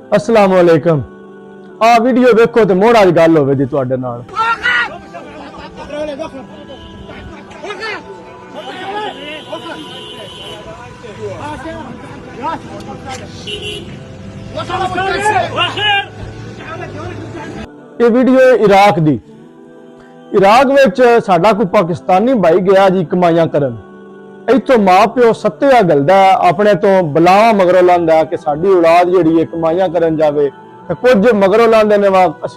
अस्सलाम वालेकुम। आ वीडियो देखो तो मोड़ आज गल होवे दी तुहाडे नाल। ये वीडियो इराक दी। इराक विच साडा कोई पाकिस्तानी भाई गया जी कमाइयां करन। इत्थों मां प्यो सत्या गलदा अपने तो बलावा मगरों लांदा कि साडी औलाद जिहड़ी है कमाइयां करन जावे ते कुछ मगरों लांदे ने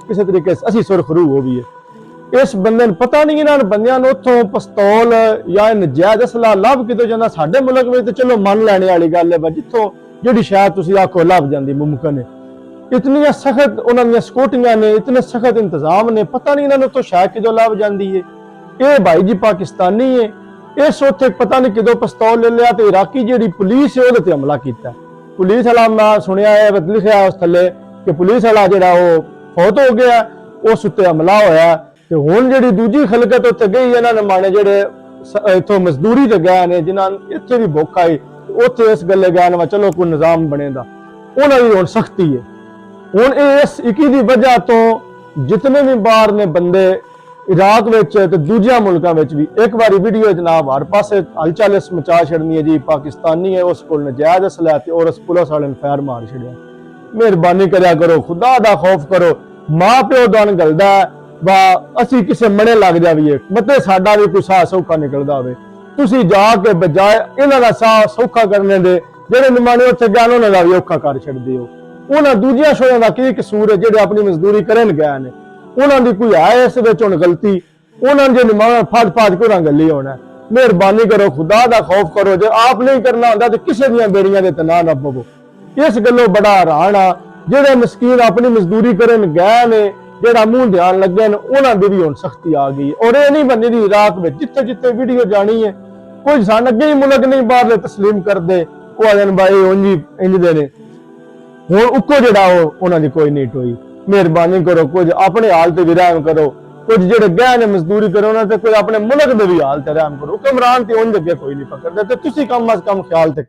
किसी तरीके असी सुरखरू हो भी है। इस बंदे ने पता नहीं इन्हां बंदियां ने उत्थों पिस्तौल या नजायज असला लभ कितों जांदा। साडे मुल्क में तो चलो मन लैने वाली गल है, जिथों जिहड़ी शायद तुसीं आखो लभ जांदी मुमकिन है। इतनी सख्त उन्होंने सिक्योरिटियां ने, इतने सख्त इंतजाम ने, पता नहीं इन्होंने तो शायद किदों लभ जांदी है। ये भाई जी पाकिस्तानी है, इस उत्थे पता नहीं किदों पिस्तौल ले लिया तो इराकी जिहड़ी पुलिस है उहदे ते हमला कीता। पुलिस वाला मैं सुनिया है लिखिया उस थल्ले कि पुलिस वाला जिहड़ा वो फौत हो गया, उस उत्ते हमला होया ते हुण जिहड़ी दूजी खलकत उत्ते गई इन्हां ने माने जिहड़े इत्थों मजदूरी ते गए ने जिन्हां इत्थे भी भुख आई उत्थे इस गल्ले गए ने चलो कोई निजाम बनेगा, उन्हां दी हुण सख्ती है। हुण इस इकी दी वजह तो जितने भी बाहर ने बंदे इराक विच ते दूजियां मुल्कां विच भी एक बारी वीडियो जनाब हर पासे हलचल इस मचा छड़नी है जी पाकिस्तानी है उस कोल नजायज असला ते और उस पुलिस वाले ने फायर मार छड़िया। मेहरबानी करया करो, खुदा दा खौफ करो। मां प्यो दान गलदा वा असी किसे मने लग जावीए मते साडा भी कोई साह सौखा निकलदा होवे, तुसी जाके बजाए इन्हां दा साह सौखा करने दे जेड़े निमाणे उत्थे गए उन्हां दा भी औखा कर छड़दे हो। उन्हां दूजियां शोयां दा की कसूर है जेड़े अपनी मजदूरी करन गए ने, उन्हां दी कोई है इस विच हुण गलती? उन्हां जे निमाणा फड़ फाड़ के उन्हां गल्ली होना। मेहरबानी करो, खुदा दा खौफ करो। जे आप नहीं करना हुंदा ते किसे दियां बेड़ियां दे ते ना पवो। इस गल्लों बड़ा हैरान आ जेड़े मस्कीन अपनी मजदूरी करन गए ने, जेड़ा मुंह ध्यान लगे ने उन्हां दी भी हुण सख्ती आ गई। और ये नहीं बनी दी इराक विच जिथे जिथे वीडियो जानी है कुछ सन अगे ही मुल्क नहीं बाहरले तस्लीम करदे, वो आदन भाई उंजी इंज दे ने। हुण उको जिहड़ा उन्हां दी कोई नहीं टोई। मेहरबानी करो, कुछ अपने हाल ते भी रहम करो, कुछ जेड़े गए ने मजदूरी करो उन्हां ते कोई अपने मुल्क दे भी हाल ते रहम करो। हुक्मरान ते उंज अगे कोई नहीं पकड़दे ते तुसीं कम अज कम ख्याल ते